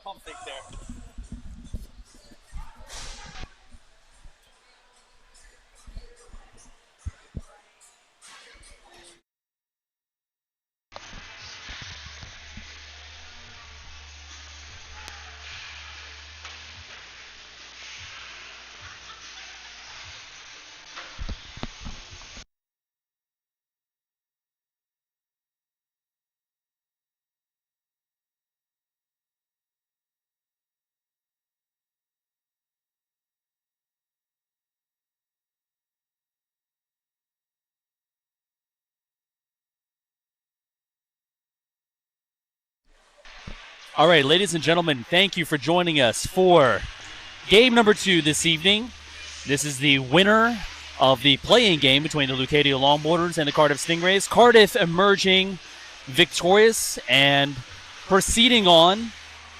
Pump fake there. All right, ladies and gentlemen, thank you for joining us for game number 2 this evening. This is the winner of the playing game between the Leucadia Longboarders and the Cardiff Stingrays. Cardiff emerging victorious and proceeding on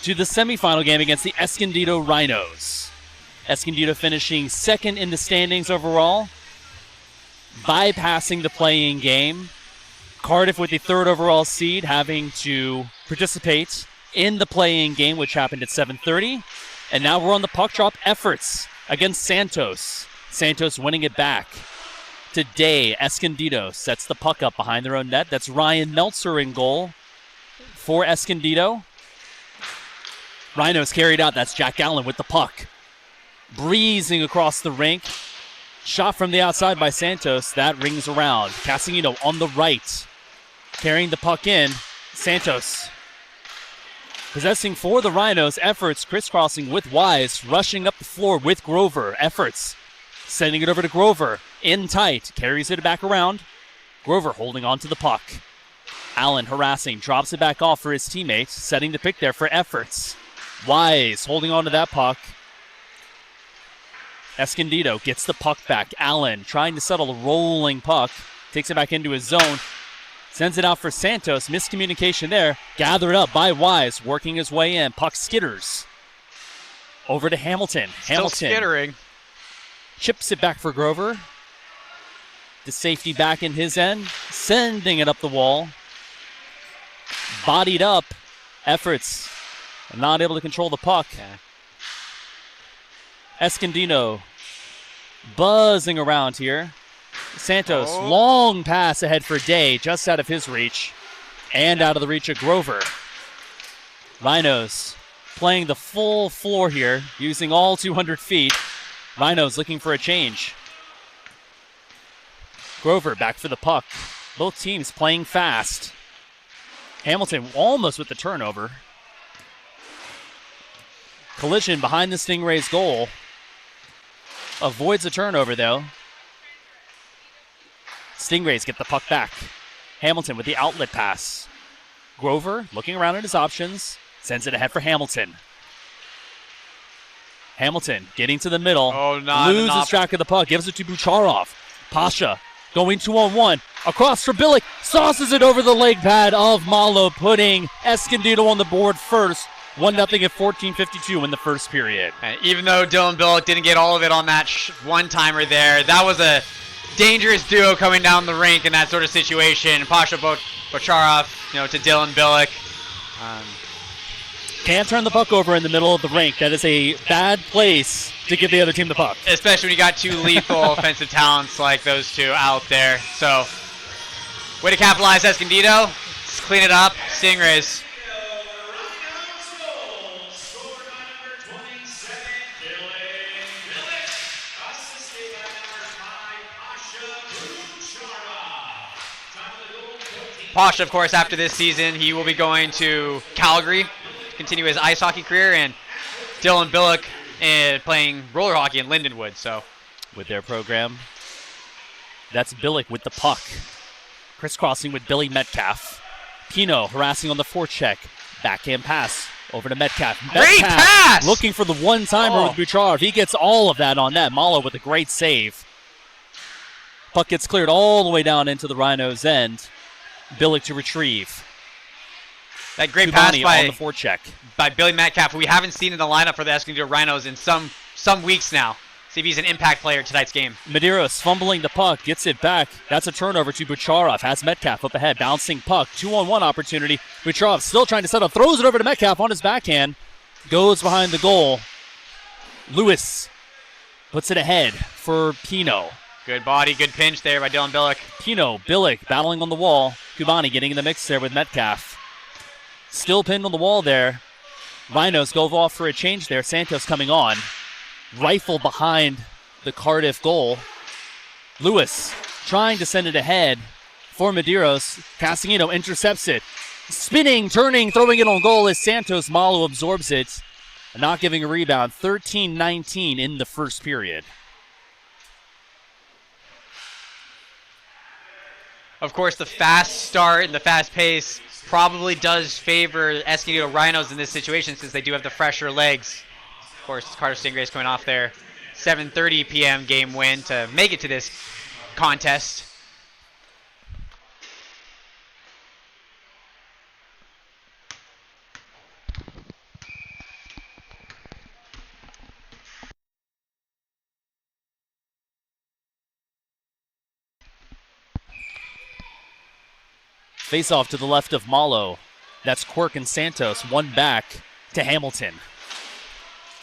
to the semifinal game against the Escondido Rhinos. Escondido finishing second in the standings overall, bypassing the playing game. Cardiff with the third overall seed having to participate in the playing game, which happened at 7:30. And now we're on the puck drop efforts against Santos. Santos winning it back. Today, Escondido sets the puck up behind their own net. That's Ryan Meltzer in goal for Escondido. Rhinos carried out. That's Jack Allen with the puck. Breezing across the rink. Shot from the outside by Santos. That rings around. Castellino on the right. Carrying the puck in. Santos possessing for the Rhinos. Efforts crisscrossing with Wise. Rushing up the floor with Grover. Efforts sending it over to Grover. In tight. Carries it back around. Grover holding on to the puck. Allen harassing. Drops it back off for his teammates. Setting the pick there for Efforts. Wise holding on to that puck. Escondido gets the puck back. Allen trying to settle a rolling puck. Takes it back into his zone. Sends it out for Santos. Miscommunication there. Gathered up by Wise. Working his way in. Puck skitters. Over to Hamilton. Still skittering. Chips it back for Grover. The safety back in his end. Sending it up the wall. Bodied up. Efforts. Not able to control the puck. Okay. Escondido buzzing around here. Santos, long pass ahead for Day, just out of his reach and out of the reach of Grover. Rhinos playing the full floor here, using all 200 feet. Rhinos looking for a change. Grover back for the puck. Both teams playing fast. Hamilton almost with the turnover. Collision behind the Stingrays' goal. Avoids a turnover, though. Stingrays get the puck back. Hamilton with the outlet pass. Grover looking around at his options. Sends it ahead for Hamilton. Hamilton getting to the middle. Loses track of the puck. Gives it to Bucharov. Pasha going 2-on-1. Across for Billick. Sauces it over the leg pad of Malo, putting Escondido on the board first. 1-0 at 14:52 in the first period. And even though Dylan Billick didn't get all of it on that one-timer there, that was a dangerous duo coming down the rink in that sort of situation. Pasha Bocharov, to Dylan Billick. Can't turn the puck over in the middle of the rink. That is a bad place to give the other team the puck. Especially when you got two lethal offensive talents like those two out there. So, way to capitalize, Escondido. Let's clean it up. Stingrays. Pasha, of course, after this season, he will be going to Calgary to continue his ice hockey career, and Dylan Billick playing roller hockey in Lindenwood. So, with their program, that's Billick with the puck. Crisscrossing with Billy Metcalf. Pino harassing on the forecheck. Backhand pass over to Metcalf. Great pass! Looking for the one-timer with Bucharov. He gets all of that on net. Malo with a great save. Puck gets cleared all the way down into the Rhinos' end. Billick to retrieve. That great pass on the forecheck by Billy Metcalf, who we haven't seen in the lineup for the Escondido Rhinos in some weeks now. See if he's an impact player in tonight's game. Medeiros fumbling the puck, gets it back. That's a turnover to Bucharov. Has Metcalf up ahead, bouncing puck. 2-on-1 opportunity. Bucharov still trying to set up, throws it over to Metcalf on his backhand. goes behind the goal. Lewis puts it ahead for Pino. Good body, good pinch there by Dylan Billick. Pino, Billick battling on the wall. Kubani getting in the mix there with Metcalf. Still pinned on the wall there. Rhinos go off for a change there. Santos coming on. Rifle behind the Cardiff goal. Lewis trying to send it ahead for Medeiros. Castellino intercepts it. Spinning, turning, throwing it on goal as Santos Malo absorbs it. Not giving a rebound. 13-19 in the first period. Of course, the fast start and the fast pace probably does favor Escondido Rhinos in this situation since they do have the fresher legs. Of course, Cardiff Stingrays coming off their 7:30 p.m. game win to make it to this contest. Face off to the left of Malo. That's Quirk and Santos. One back to Hamilton.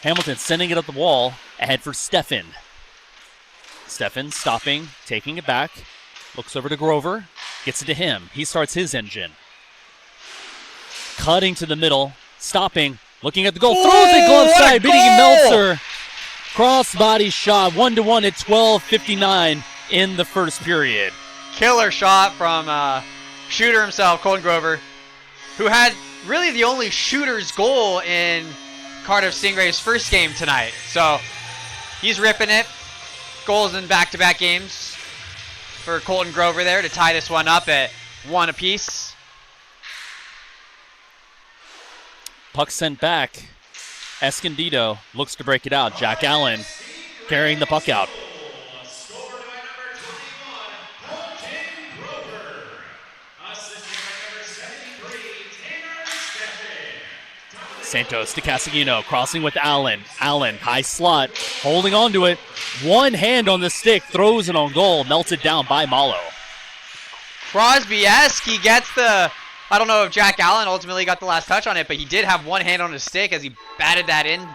Hamilton sending it up the wall. Ahead for Steffen. Steffen stopping, taking it back. Looks over to Grover. Gets it to him. He starts his engine. Cutting to the middle. Stopping. Looking at the goal. Throws it glove side. Beating Meltzer. Cross-body shot. 1-1 at 12:59 in the first period. Killer shot from shooter himself, Colton Grover, who had really the only shooter's goal in Cardiff Stingrays' first game tonight. So he's ripping it. Goals in back-to-back games for Colton Grover there to tie this one up at 1 apiece. Puck sent back. Escondido looks to break it out. Jack Allen carrying the puck out. Santos to Castellino, crossing with Allen. Allen, high slot, holding on to it. One hand on the stick, throws it on goal, melted down by Malo. Crosby-esque, he gets the, I don't know if Jack Allen ultimately got the last touch on it, but he did have one hand on his stick as he batted that in.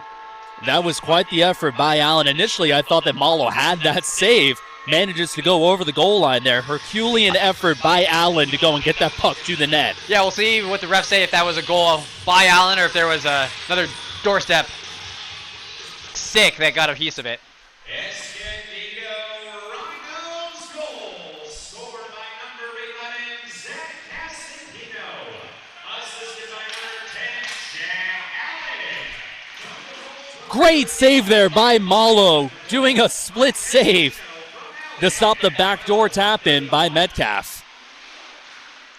That was quite the effort by Allen. Initially, I thought that Malo had that save. Manages to go over the goal line there. Herculean effort by Allen to go and get that puck to the net. Yeah, we'll see what the refs say if that was a goal by Allen or if there was another doorstep stick that got a piece of it. Escondido Rhinos goal scored by number 11, Zach Castellino. Assisted by number 10, Jack Allen. Great save there by Malo, doing a split save to stop the backdoor tap in by Metcalf.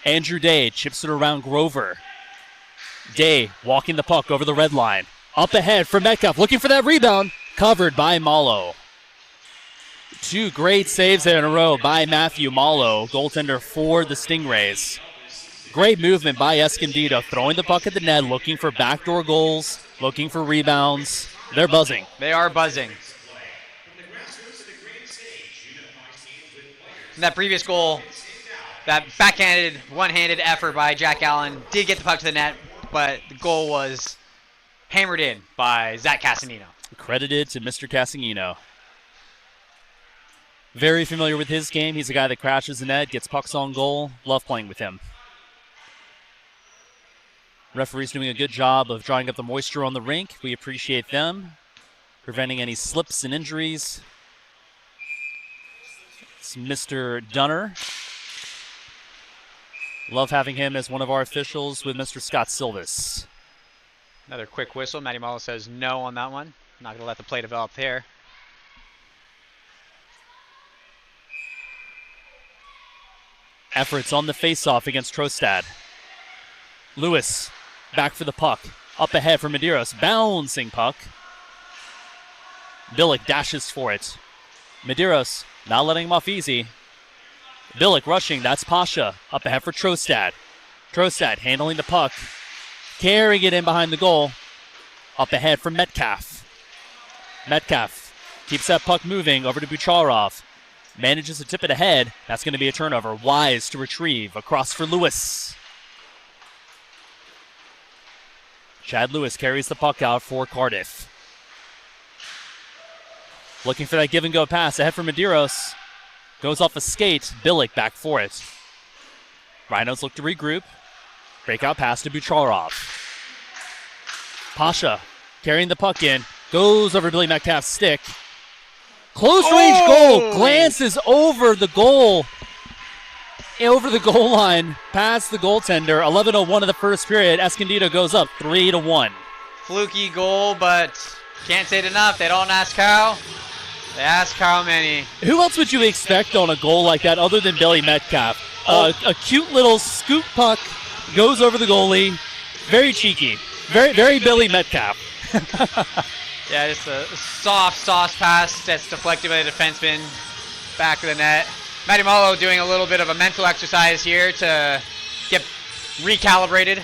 Andrew Day chips it around Grover. Day walking the puck over the red line. Up ahead for Metcalf, looking for that rebound. Covered by Malo. Two great saves there in a row by Matthew Malo, goaltender for the Stingrays. Great movement by Escondido, throwing the puck at the net, looking for backdoor goals, looking for rebounds. They're buzzing. They are buzzing. And that previous goal, that backhanded, one-handed effort by Jack Allen did get the puck to the net, but the goal was hammered in by Zach Castellino. Credited to Mr. Castellino. Very familiar with his game. He's a guy that crashes the net, gets pucks on goal. Love playing with him. Referees doing a good job of drawing up the moisture on the rink. We appreciate them. Preventing any slips and injuries. It's Mr. Dunner. Love having him as one of our officials with Mr. Scott Silvis. Another quick whistle. Matty Malo says no on that one. Not going to let the play develop there. Efforts on the face-off against Trostad. Lewis back for the puck. Up ahead for Medeiros. Bouncing puck. Billick dashes for it. Medeiros not letting him off easy. Billick rushing. That's Pasha. Up ahead for Trostad. Trostad handling the puck. Carrying it in behind the goal. Up ahead for Metcalf. Metcalf keeps that puck moving over to Bucharov. Manages to tip it ahead. That's going to be a turnover. Wise to retrieve. Across for Lewis. Chad Lewis carries the puck out for Cardiff. Looking for that give and go pass ahead for Medeiros. Goes off a skate. Billick back for it. Rhinos look to regroup. Breakout pass to Bucharov. Pasha carrying the puck in. Goes over Billy Metcalf's stick. Close range goal. Glances over the goal. Over the goal line. Past the goaltender. 11:01 of the first period. Escondido goes up 3-1. Fluky goal, but can't say it enough. They don't ask how. They ask how many. Who else would you expect on a goal like that other than Billy Metcalf? A cute little scoop puck goes over the goalie. Very cheeky. Very, very Billy Metcalf. Yeah, just a soft pass that's deflected by the defenseman. Back of the net. Matty Malo doing a little bit of a mental exercise here to get recalibrated.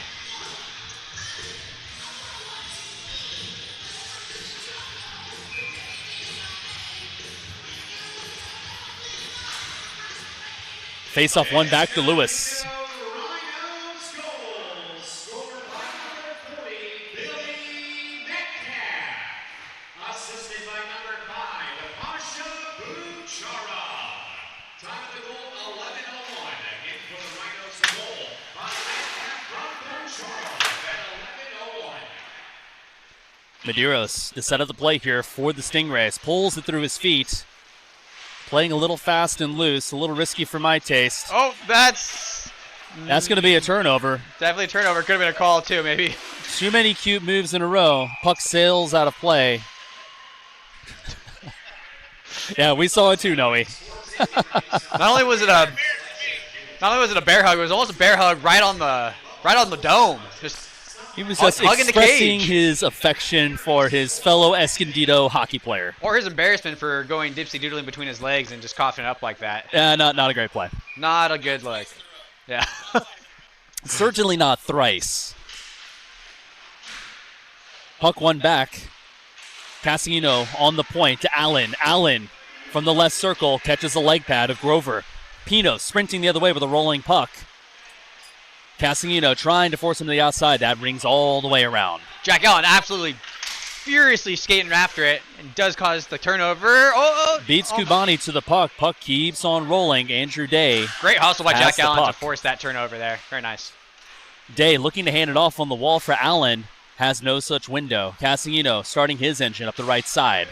Face off one back to Lewis. Rhinos goal scored by number 40, Billy Metcalf. Assisted by number 5, Pasha Bucharov. Time of the goal 11:01. In for the Rhinos goal by Metcalf from Bucharov at 11:01. Medeiros, the set of the play here for the Stingrays. Pulls it through his feet. Playing a little fast and loose, a little risky for my taste. Oh, that's going to be a turnover. definitely a turnover. Could have been a call too, maybe. Too many cute moves in a row. Puck sails out of play. Yeah, we saw it too, Noe. Not only was it a bear hug, it was almost a bear hug right on the dome. He was just hugging the expressing cage. his affection for his fellow Escondido hockey player. Or his embarrassment for going dipsy doodling between his legs and just coughing it up like that. Yeah, not a great play. Not a good look. Yeah. Certainly not thrice. Puck one back. Cassino on the point to Allen. Allen from the left circle catches a leg pad of Grover. Pino sprinting the other way with a rolling puck. Cassino trying to force him to the outside. That rings all the way around. Jack Allen absolutely furiously skating after it and does cause the turnover. Beats Kubani to the puck. Puck keeps on rolling. Andrew Day. Great hustle by Pass Jack the Allen to puck. force that turnover there. Very nice. Day looking to hand it off on the wall for Allen. Has no such window. Cassino starting his engine up the right side.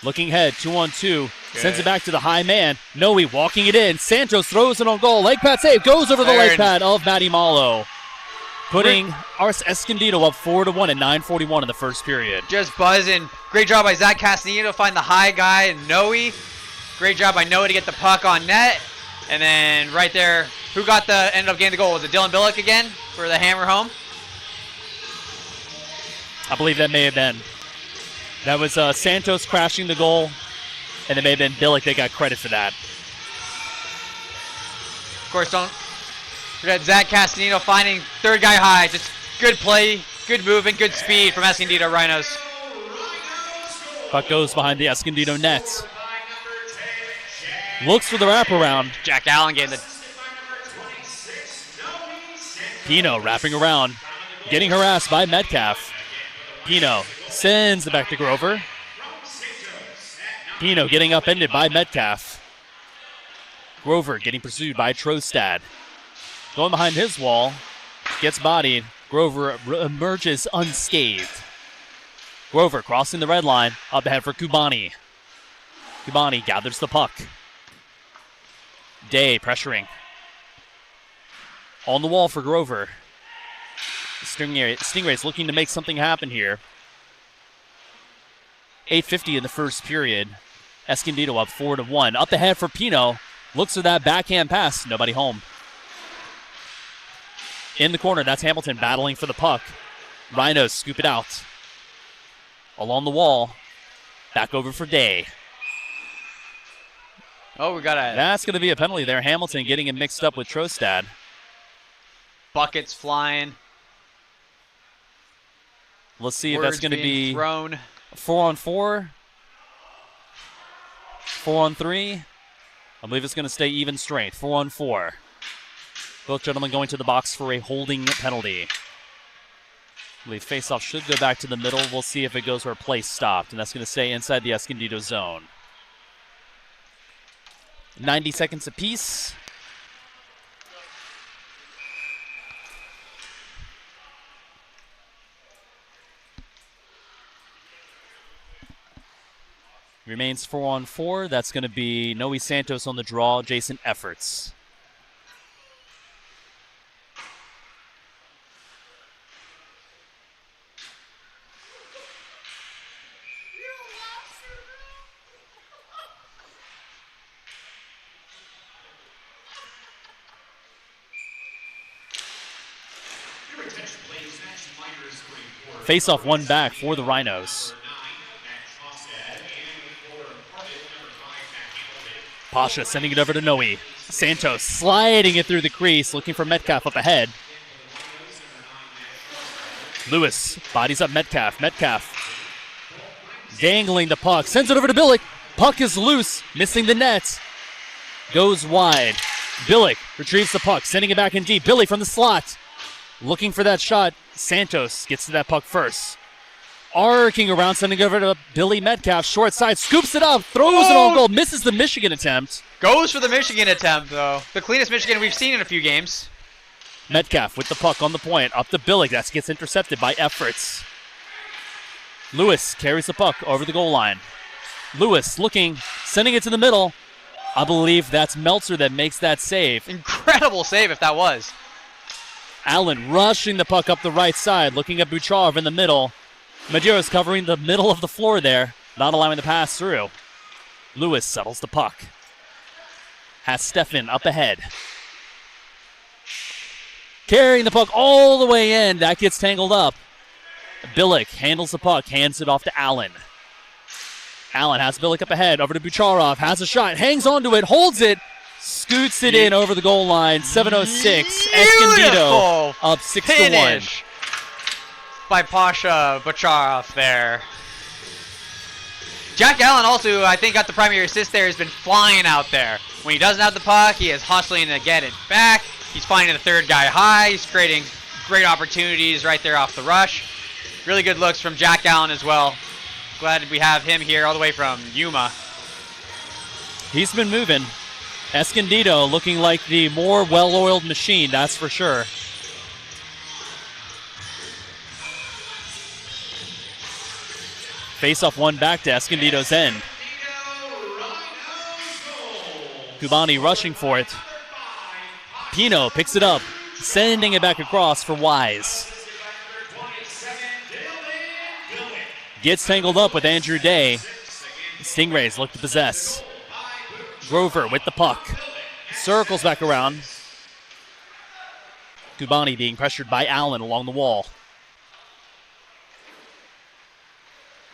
Looking ahead, 2-on-2. Sends it back to the high man. Noe walking it in. Santos throws it on goal. Leg pad save. Goes over the leg pad of Matty Malo. Putting Ars Escondido up 4-1 at 9:41 in the first period. Just buzzing. Great job by Zach Castanino to find the high guy, Noe. Great job by Noe to get the puck on net. And then right there, who ended up getting the goal? Was it Dylan Billick again for the hammer home? I believe that may have been. That was Santos crashing the goal, and it may have been Billick that got credit for that. Of course, don't forget Zach Castanino finding third guy high. Just good play, good movement, good speed from Escondido Rhinos. Puck goes behind the Escondido net. Looks for the wraparound. Jack Allen getting the... Pino wrapping around, getting harassed by Metcalf. Pino sends it back to Grover. Pino getting upended by Metcalf. Grover getting pursued by Trostad. Going behind his wall, gets bodied. Grover emerges unscathed. Grover crossing the red line, up ahead for Kubani. Kubani gathers the puck. Day pressuring. On the wall for Grover. Stingrays looking to make something happen here. 8:50 in the first period. Escondido up 4-1. Up ahead for Pino. Looks for that backhand pass. Nobody home. In the corner, that's Hamilton battling for the puck. Rhinos scoop it out. Along the wall. Back over for Day. Oh, we got a... That's going to be a penalty there. Hamilton getting it mixed up with Trostad. Buckets flying. Let's see if that's going to be thrown. 4-on-4. 4-on-3. I believe it's going to stay even strength. 4-on-4. Both gentlemen going to the box for a holding penalty. I believe face-off should go back to the middle. We'll see if it goes where play stopped, and that's going to stay inside the Escondido zone. 90 seconds apiece. Remains 4-on-4. That's going to be Noe Santos on the draw, Jason Efforts. Face-off one back for the Rhinos. Pasha sending it over to Noe. Santos sliding it through the crease, looking for Metcalf up ahead. Lewis bodies up Metcalf. Metcalf dangling the puck, sends it over to Billick. Puck is loose, missing the net. Goes wide. Billick retrieves the puck, sending it back in deep. Billy from the slot, looking for that shot. Santos gets to that puck first. Arcing around, sending it over to Billy Metcalf. Short side, scoops it up, throws it on goal, misses the Michigan attempt. Goes for the Michigan attempt, though. The cleanest Michigan we've seen in a few games. Metcalf with the puck on the point, up to Billick. That gets intercepted by Efforts. Lewis carries the puck over the goal line. Lewis looking, sending it to the middle. I believe that's Meltzer that makes that save. Incredible save if that was. Allen rushing the puck up the right side, looking at Bucharov in the middle. Medeiros covering the middle of the floor there, not allowing the pass through. Lewis settles the puck. Has Stefan up ahead. Carrying the puck all the way in. That gets tangled up. Billick handles the puck, hands it off to Allen. Allen has Billick up ahead, over to Bucharov, has a shot, hangs onto it, holds it, scoots it in over the goal line. 7:06. Escondido up 6-1. By Pasha Bacharov there. Jack Allen also, I think, got the primary assist there, has been flying out there. When he doesn't have the puck, he is hustling to get it back. He's finding the third guy high. He's creating great opportunities right there off the rush. Really good looks from Jack Allen as well. Glad we have him here all the way from Yuma. He's been moving. Escondido looking like the more well-oiled machine, that's for sure. Face-off one back to Escondido's end. Kubani rushing for it. Pino picks it up, sending it back across for Wise. Gets tangled up with Andrew Day. Stingrays look to possess. Grover with the puck. Circles back around. Kubani being pressured by Allen along the wall.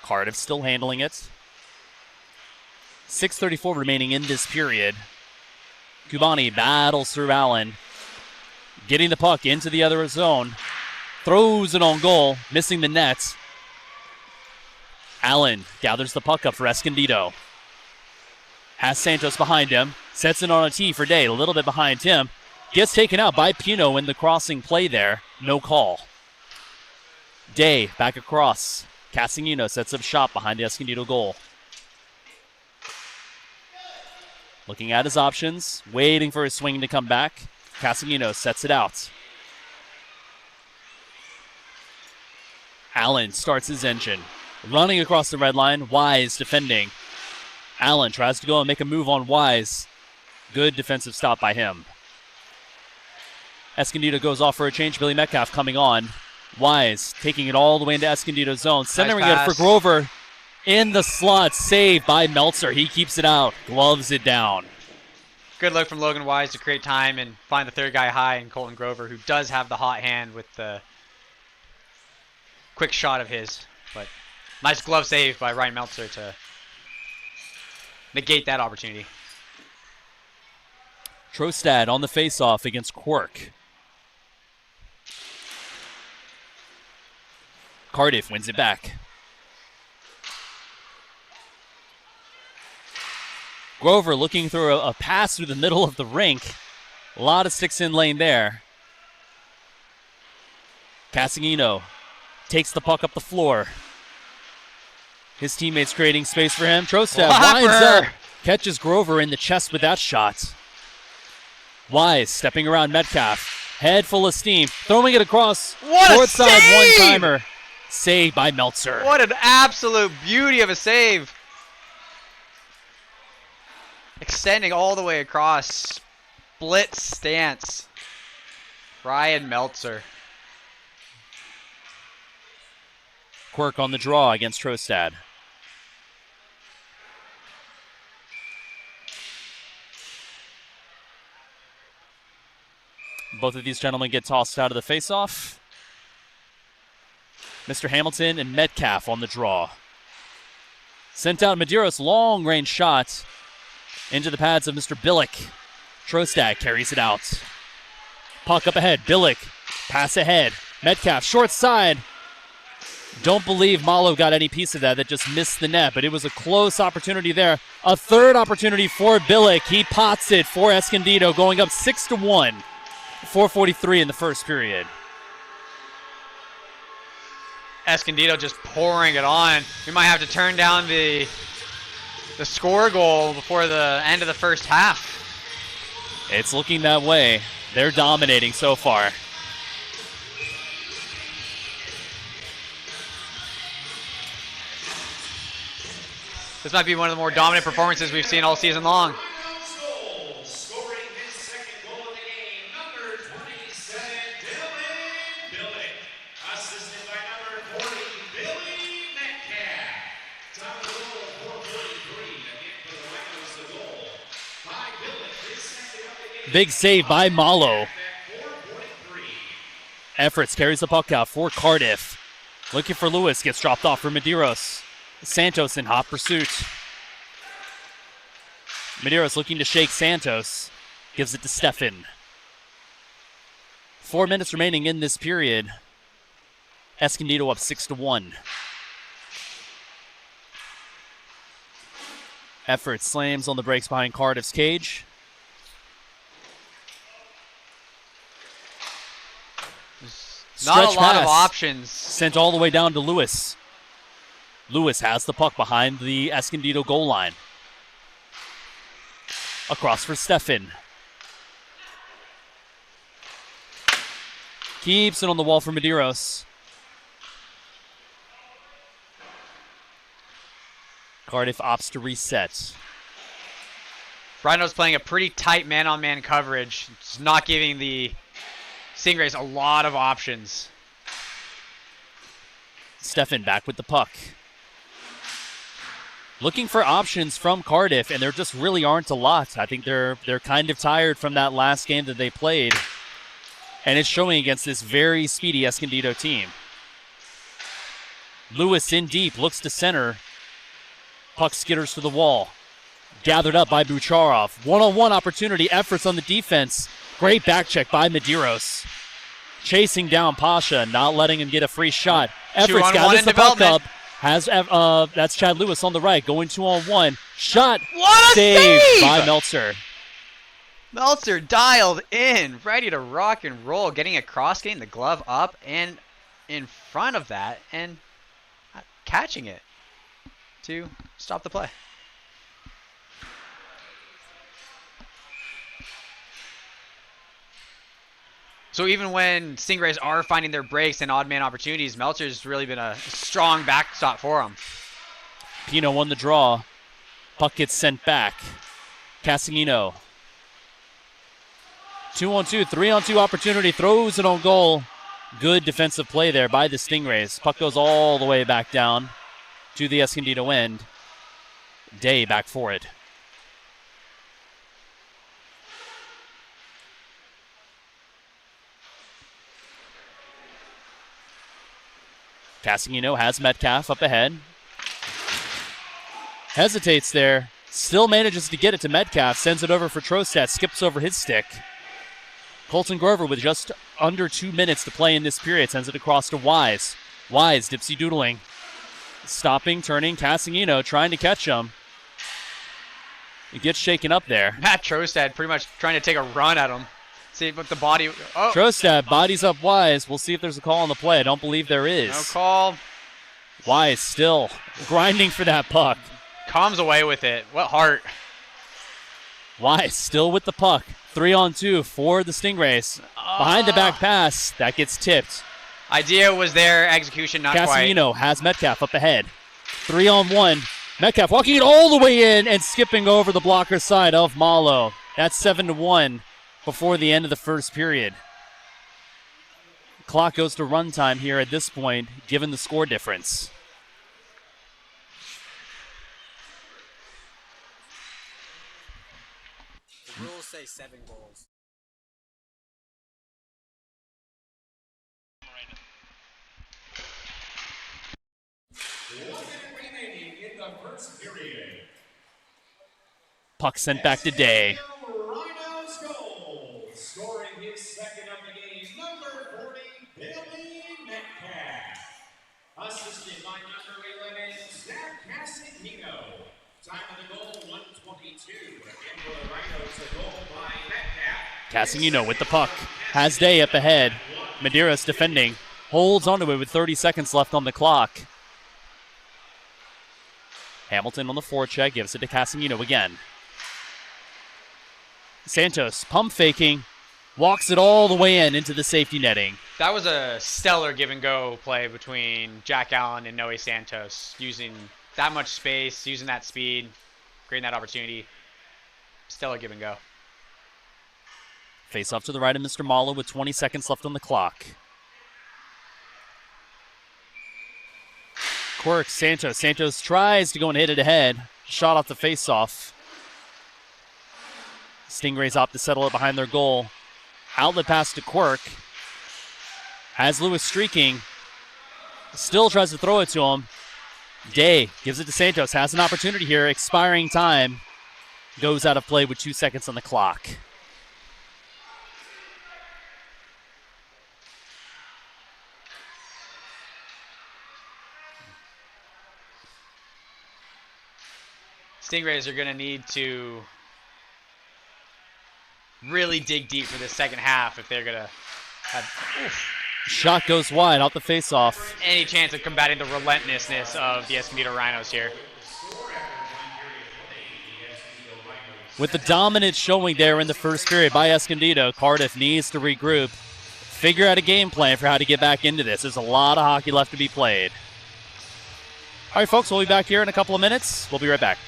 Cardiff still handling it. 6:34 remaining in this period. Kubani battles through Allen. Getting the puck into the other zone. Throws it on goal, missing the net. Allen gathers the puck up for Escondido. Has Santos behind him. Sets it on a tee for Day, a little bit behind him. Gets taken out by Pino in the crossing play there. No call. Day back across. Cassino sets up shop behind the Escondido goal. Looking at his options, waiting for his swing to come back. Cassino sets it out. Allen starts his engine. Running across the red line, Wise defending. Allen tries to go and make a move on Wise. Good defensive stop by him. Escondido goes off for a change. Billy Metcalf coming on. Wise taking it all the way into Escondido's zone. Centering it for Grover in the slot. Saved by Meltzer. He keeps it out. Gloves it down. Good look from Logan Wise to create time and find the third guy high in Colton Grover, who does have the hot hand with the quick shot of his. But nice glove save by Ryan Meltzer to negate that opportunity. Trostad on the faceoff against Quirk. Cardiff wins it back. Grover looking through a pass through the middle of the rink. A lot of sticks in lane there. Cassino takes the puck up the floor. His teammates creating space for him. Trostad Whopper! winds up, catches Grover in the chest with that shot. Wise stepping around Metcalf, head full of steam, throwing it across. What a Short side save! one-timer. Saved by Meltzer. What an absolute beauty of a save. Extending all the way across. Split stance. Ryan Meltzer. Quirk on the draw against Trostad. Both of these gentlemen get tossed out of the face-off. Mr. Hamilton and Metcalf on the draw. Sent out Medeiros, long-range shot into the pads of Mr. Billick. Trostad carries it out. Puck up ahead. Billick, pass ahead. Metcalf, short side. Don't believe Malo got any piece of that. That just missed the net, but it was a close opportunity there. A third opportunity for Billick. He pots it for Escondido, going up 6-1. 4:43 in the first period. Escondido just pouring it on. We might have to turn down the score goal before the end of the first half. It's looking that way. They're dominating so far. This might be one of the more dominant performances we've seen all season long. Rhinos goal. Scoring his second goal of the game, number 27, Dylan Billick. Assisted by number 40, Billy Metcalf. Time of the goal, 4:43. Again for the Rhinos, the goal by Billick. His second of the game. Big save by Malo. At 4:43. Efforts carries the puck out for Cardiff. Looking for Lewis, gets dropped off for Medeiros. Santos in hot pursuit. Medeiros looking to shake Santos. Gives it to Stefan. 4 minutes remaining in this period. Escondido up 6-1. Effort slams on the brakes behind Cardiff's cage. Not a Stretch lot of pass options. sent all the way down to Lewis. Lewis has the puck behind the Escondido goal line. Across for Stefan. Keeps it on the wall for Medeiros. Cardiff opts to reset. Rhinos playing a pretty tight man-on-man coverage. It's not giving the Stingrays a lot of options. Stefan back with the puck. Looking for options from Cardiff, and there just really aren't a lot. I think they're kind of tired from that last game that they played, and it's showing against this very speedy Escondido team. Lewis in deep, looks to center. Puck skitters to the wall. Gathered up by Bucharov. One-on-one opportunity, efforts on the defense. Great back check by Medeiros. Chasing down Pasha, not letting him get a free shot. Efforts gathers the puck up. That's Chad Lewis on the right, going 2-on-1. Shot, What a saved save! by Meltzer. Meltzer dialed in, ready to rock and roll, getting across, getting the glove up and in front of that, and catching it to stop the play. So even when Stingrays are finding their breaks and odd man opportunities, Meltzer's really been a strong backstop for them. Pino won the draw. Puck gets sent back. Casagino. 2-on-2, 3-on-2 opportunity. Throws it on goal. Good defensive play there by the Stingrays. Puck goes all the way back down to the Escondido end. Day back for it. Casagino has Metcalf up ahead. Hesitates there. Still manages to get it to Metcalf. Sends it over for Trostad. Skips over his stick. Colton Grover with just under 2 minutes to play in this period. Sends it across to Wise. Wise, dipsy doodling. Stopping, turning. Casagino trying to catch him. He gets shaken up there. Matt Trostad pretty much trying to take a run at him. See, but the body. Oh, Trostab bodies up Wise. We'll see if there's a call on the play. I don't believe there is. no call. Wise still grinding for that puck. Comes away with it. What heart. Wise still with the puck. 3-on-2 for the Stingrays. Behind the back pass. That gets tipped. Idea was there. Execution not quite. Cassino has Metcalf up ahead. 3-on-1. Metcalf walking it all the way in and skipping over the blocker side of Malo. That's 7-1 before the end of the first period. Clock goes to runtime here at this point, given the score difference. The rules say 7 goals. Remaining in the first period. Puck sent back to Day. Rhinos goal. Scoring his second of the game, number 40, Billy Metcalf. Assisted by number 11, Zach Cassino. Time of the goal, 1:22. Again for the Rhinos, a goal by Metcalf. Cassino with the puck. Has Day up ahead. Medeiros defending. Holds onto it with 30 seconds left on the clock. Hamilton on the forecheck, gives it to Cassino again. Santos pump faking, walks it all the way into the safety netting. That was a stellar give and go play between Jack Allen and Noe Santos. Using that much space, using that speed, creating that opportunity. Stellar give and go. Face off to the right of Mr. Malo with 20 seconds left on the clock. Quirk, Santos. Santos tries to go and hit it ahead. Shot off the face-off. Stingrays opt to settle it behind their goal. Outlet pass to Quirk. Has Lewis streaking. Still tries to throw it to him. Day gives it to Santos. Has an opportunity here. Expiring time. Goes out of play with 2 seconds on the clock. Stingrays are going to need to really dig deep for the second half if they're going to have Shot goes wide out the face-off. any chance of combating the relentlessness of the Escondido Rhinos here. With the dominant showing there in the first period by Escondido, Cardiff needs to regroup, figure out a game plan for how to get back into this. There's a lot of hockey left to be played. All right, folks, we'll be back here in a couple of minutes. We'll be right back.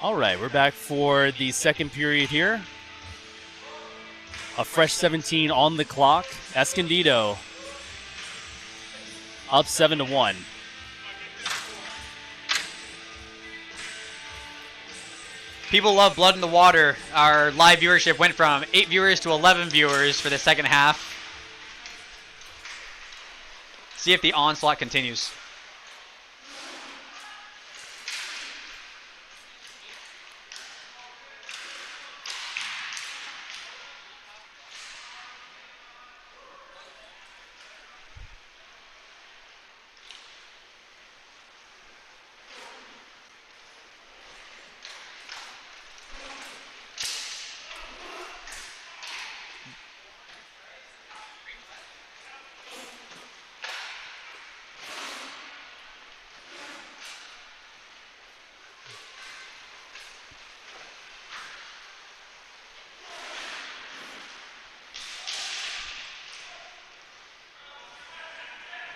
All right, we're back for the second period here. A fresh 17 on the clock. Escondido up 7-1. People love Blood in the Water. Our live viewership went from 8 viewers to 11 viewers for the second half. See if the onslaught continues.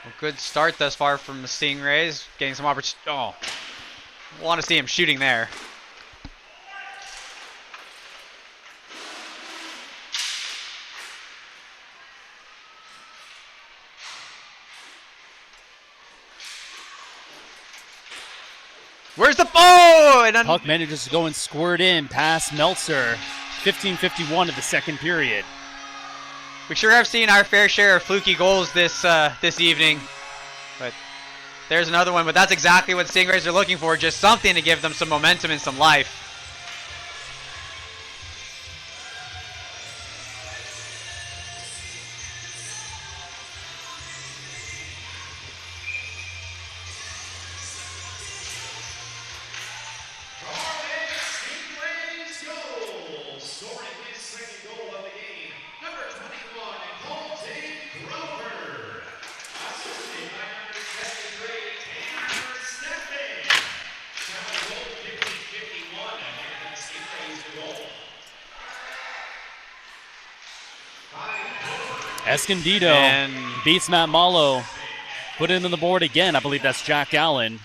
A good start thus far from the Stingrays. Getting some opportunity. Oh, want to see him shooting there. Where's the ball? And Puck manages to go and squirt in past Meltzer. 15:51 of the second period. we sure have seen our fair share of fluky goals this evening. But there's another one. But that's exactly what Stingrays are looking for. Just something to give them some momentum and some life. Stingrays goal. Scoring his second goal of the game, number 21, Colton Grover. Assisted by number 73, Tanner Steffen. Now goal 50-51 again. Stingrays the goal. Escondido And beats Matt Malo. Put it in the board again. I believe that's Jack Allen.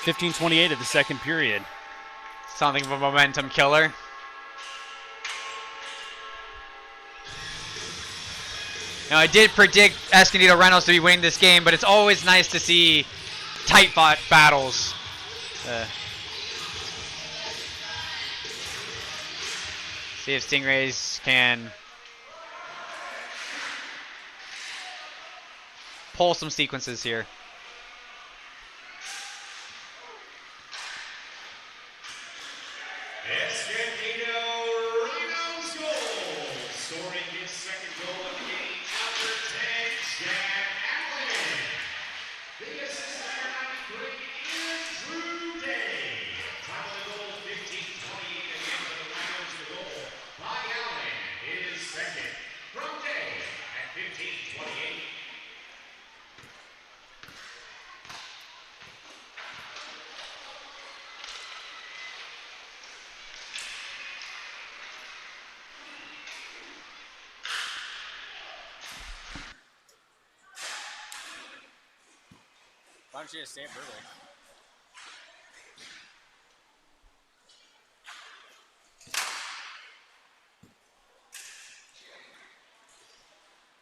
15:28 of the second period. something of a momentum killer. Now, I did predict Escondido Rhinos to be winning this game, but it's always nice to see tight-fought battles. See if Stingrays can pull some sequences here. Escondido Rhinos goal. Scoring his second goal of the game, number 10, Jack Allen. The assist number 93 is Drew Day. Time of the goal, 15-28 again for the Rhinos. The goal by Allen is second from Day at 15-28. Why don't you just say it verbally?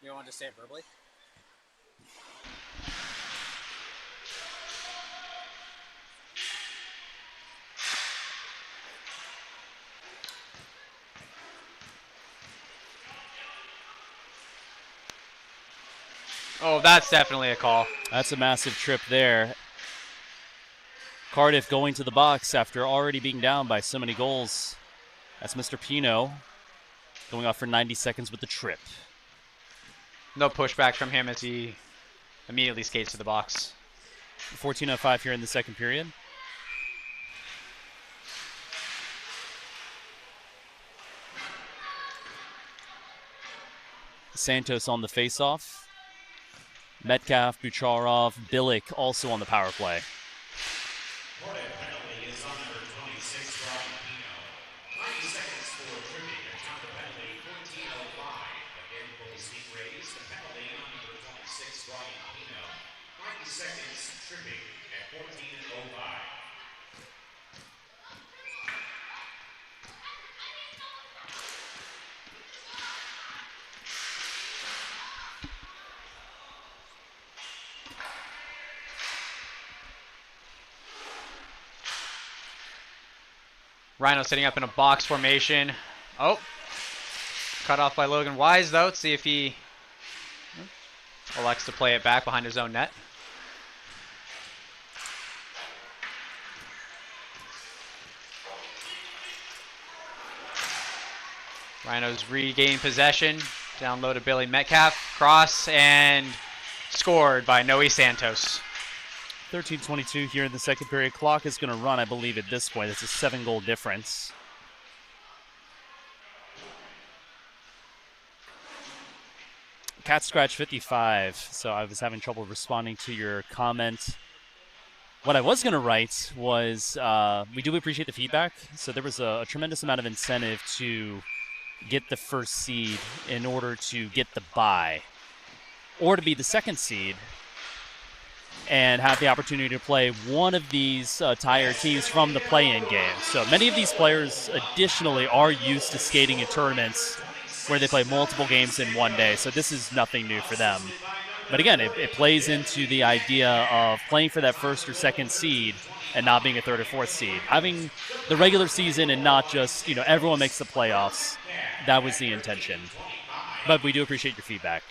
You don't want to say it verbally? Oh, that's definitely a call. That's a massive trip there. Cardiff going to the box after already being down by so many goals. That's Mr. Pino going off for 90 seconds with the trip. No pushback from him as he immediately skates to the box. 14:05 here in the second period. Santos on the faceoff. Metcalf, Bucharov, Billick also on the power play. Cardiff penalty is on number 26, Brian Pino. 90 seconds for tripping. A counter penalty, 14:05. Again for the Stingrays. The penalty on number 26, Brian Pino. 90 seconds tripping at 14:05. Rhino setting up in a box formation. Oh, cut off by Logan Wise though. Let's see if he elects to play it back behind his own net. Rhinos regain possession. Down low to Billy Metcalf. Cross and scored by Noe Santos. 13:22 here in the second period. Clock is going to run, I believe, at this point. It's a 7-goal difference. Cat Scratch 55. So I was having trouble responding to your comment. What I was going to write was we do appreciate the feedback. So there was a tremendous amount of incentive to get the first seed in order to get the bye, or to be the second seed and have the opportunity to play one of these tier teams from the play-in game. So many of these players additionally are used to skating in tournaments where they play multiple games in one day. So this is nothing new for them. But again, it plays into the idea of playing for that first or second seed and not being a third or fourth seed. Having the regular season and not just, everyone makes the playoffs. That was the intention. But we do appreciate your feedback.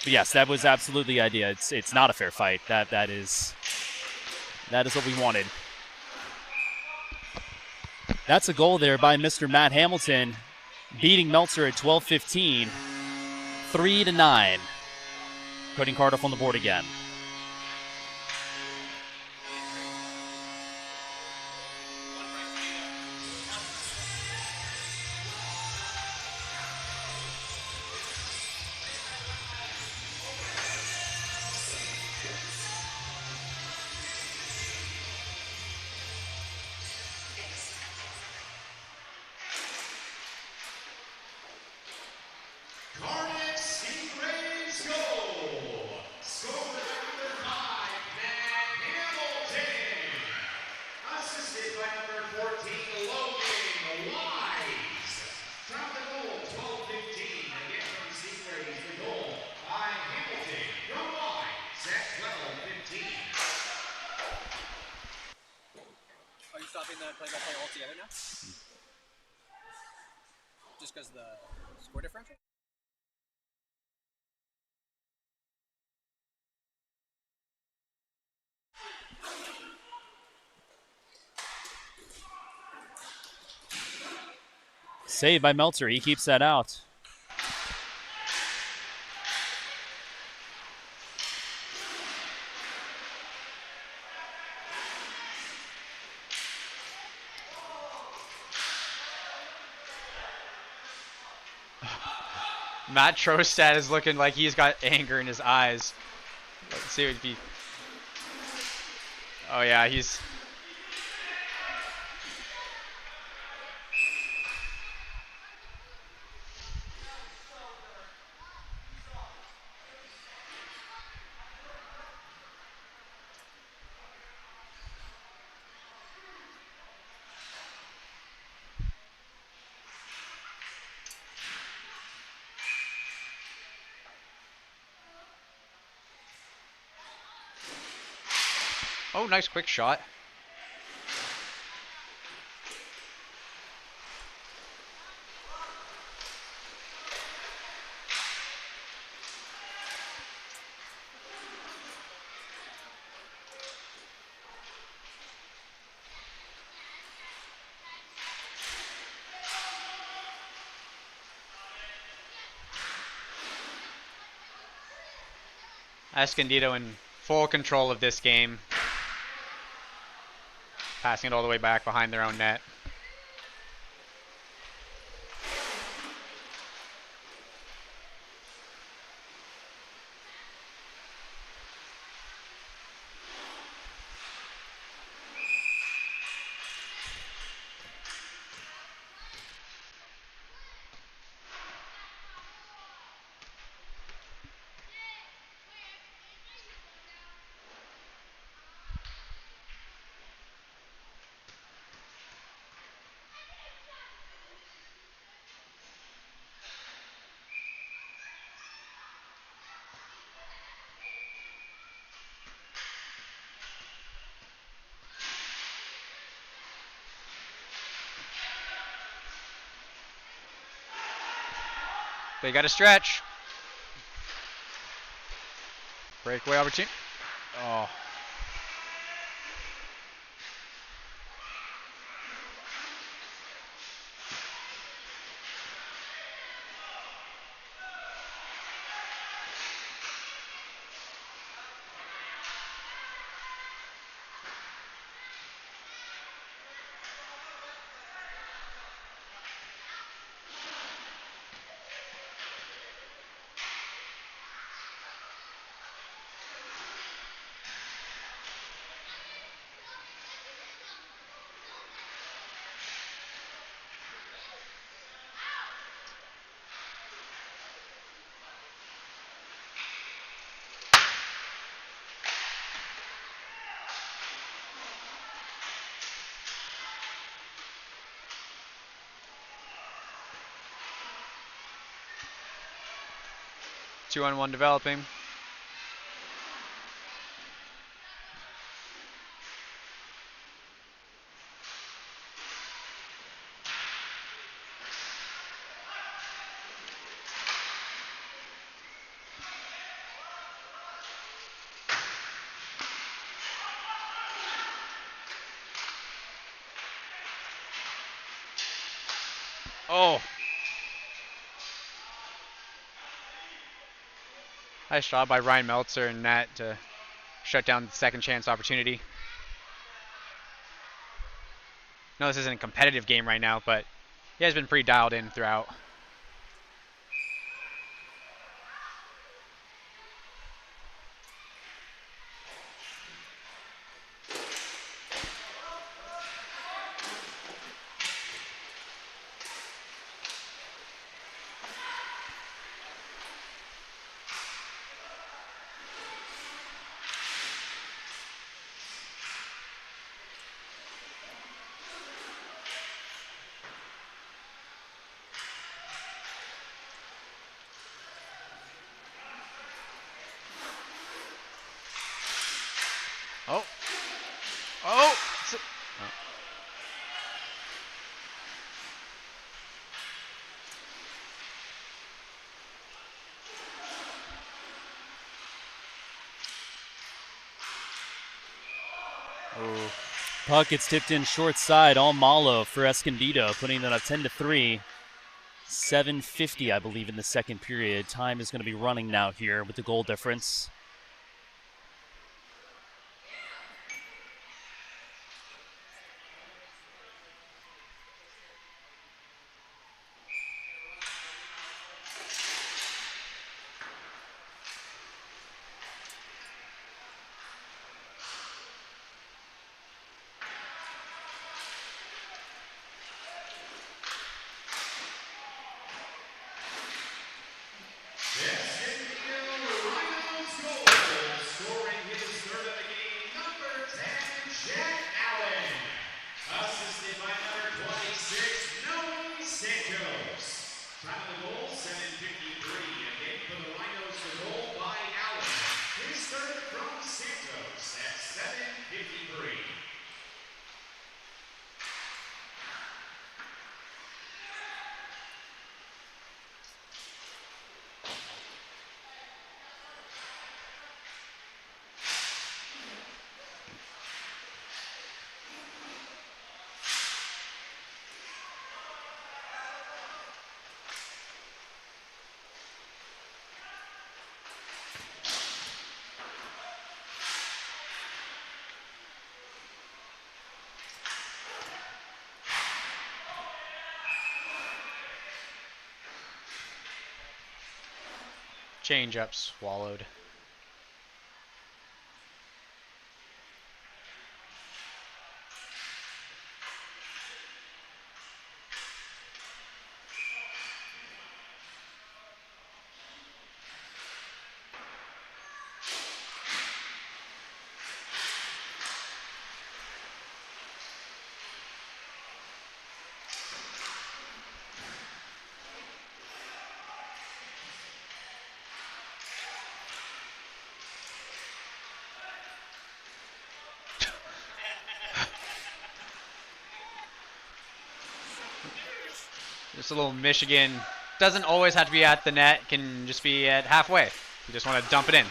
But yes, that was absolutely the idea. It's not a fair fight. That is what we wanted. That's a goal there by Mr. Matt Hamilton, beating Meltzer at 12:15, 3-9. Putting Cardiff on the board again. Cardiff Stingrays goal. Scored by number 5, Matt Hamilton. Assisted by number 14, Logan Wise. From the goal, 12:15. Again from Stingrays, the goal by Hamilton. Go Wise at 12:15. Are you stopping the play-by-play altogether now? Just because of the score differential? Saved by Meltzer. He keeps that out. Matt Trostad is looking like he's got anger in his eyes. Let's see if he... Oh yeah, he's... Oh, nice quick shot. Escondido in full control of this game. Passing it all the way back behind their own net. They got to stretch. Breakaway opportunity. Oh. Two on one developing. Oh. Nice job by Ryan Meltzer and Nat to shut down the second chance opportunity. No, this isn't a competitive game right now, but he has been pretty dialed in throughout. Oh. Oh. Oh. Puck gets tipped in short side, all Malo for Escondido, putting them up 10-3. 7:50, I believe, in the second period. Time is going to be running now here with the goal difference. Rhinos goal, scoring his third of the game, number 10, Jack Allen. Assisted by number 26, Noe Santos. Time of the goal, 7:53. Again for the Rhinos, the goal by Allen. His third from Santos at 7:53. Change up swallowed. Just a little Michigan doesn't always have to be at the net. Can just be at halfway. You just want to dump it in.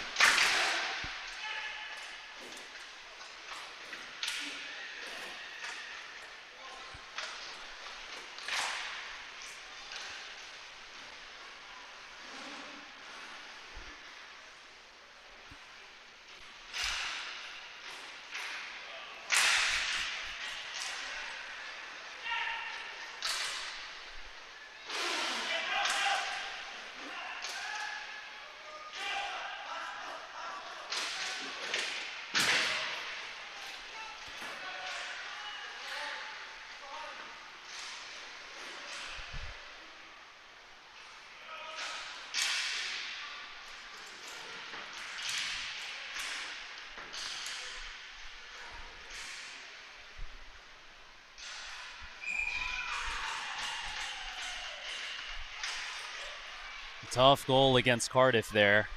Tough goal against Cardiff there.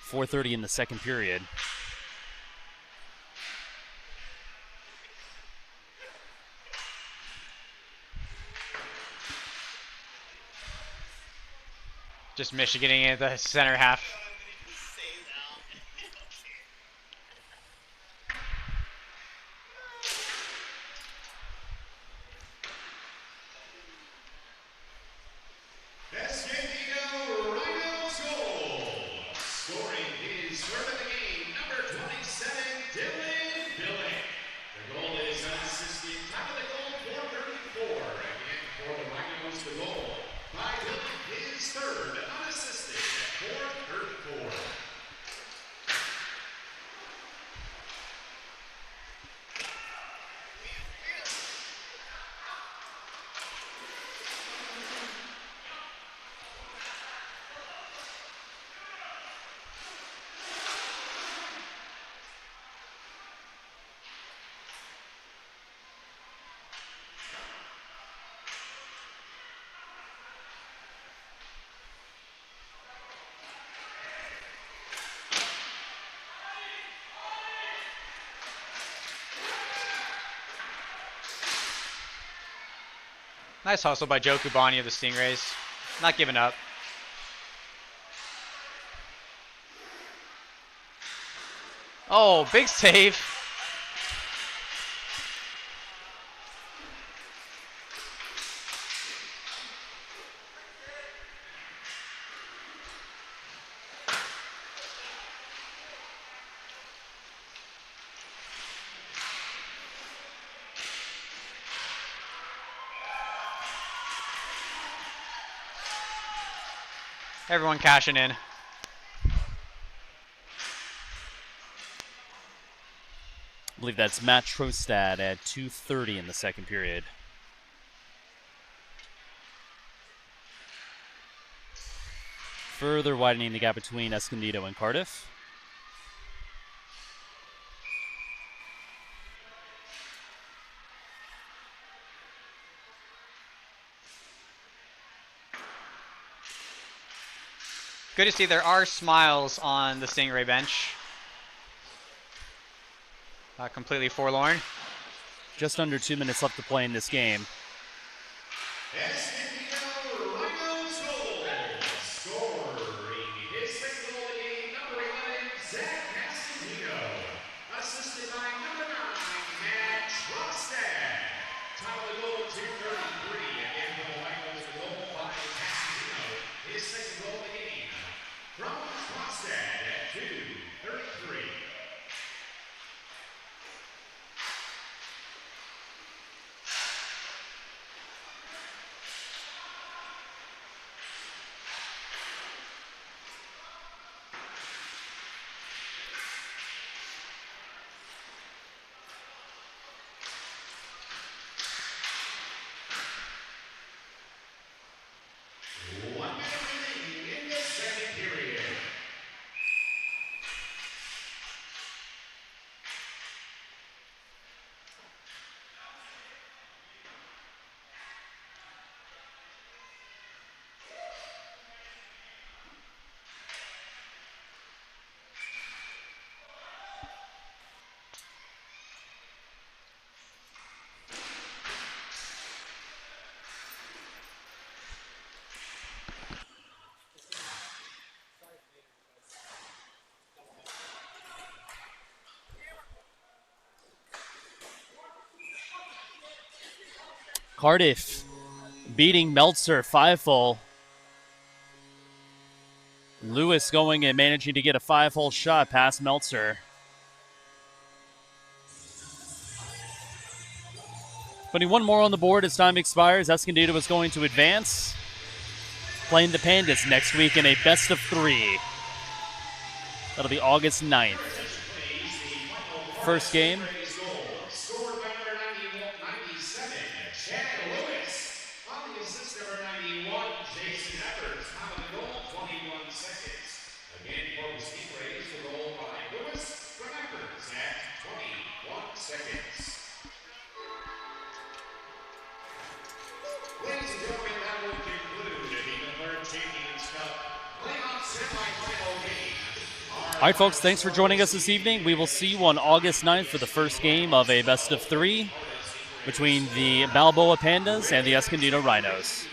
4:30 in the second period. Just Michiganing at the center half. Rhinos goal. Scoring his third of the game, number 27, Dylan Billick. The goal is unassisted. Top of the goal, 434. Again, for the Rhinos, the goal by Billick, his third, unassisted at 434. Nice hustle by Joe Kubani of the Stingrays. Not giving up. Oh, big save. Everyone cashing in. I believe that's Matt Trostad at 2:30 in the second period. Further widening the gap between Escondido and Cardiff. Good to see there are smiles on the Stingray bench. Not completely forlorn. Just under 2 minutes left to play in this game. Escondido Rhinos goal. Scoring his second goal of the game, number 11, Zach Escondido. Assisted by number 9, Matt Trostad. Top of the goal, 233. Again for the Rhinos, the goal by Escondido. His second goal of the game from Trostad at 2:33. Cardiff beating Meltzer 5-hole. Lewis going and managing to get a 5-hole shot past Meltzer. Putting one more on the board as time expires. Escondido is going to advance. Playing the Pandas next week in a best of 3. That'll be August 9th. First game. Scored by number 97, Chad Lewis. On the assist, number 91, Jason Evers. Top of the goal, 21 seconds. Again, for the Stingrays, the goal by Lewis from Evers at 21 seconds. Ladies and gentlemen, that will conclude the third Champions Cup playoff semifinal game. All right, folks, thanks for joining us this evening. We will see you on August 9th for the first game of a best of 3 between the Balboa Pandas and the Escondido Rhinos.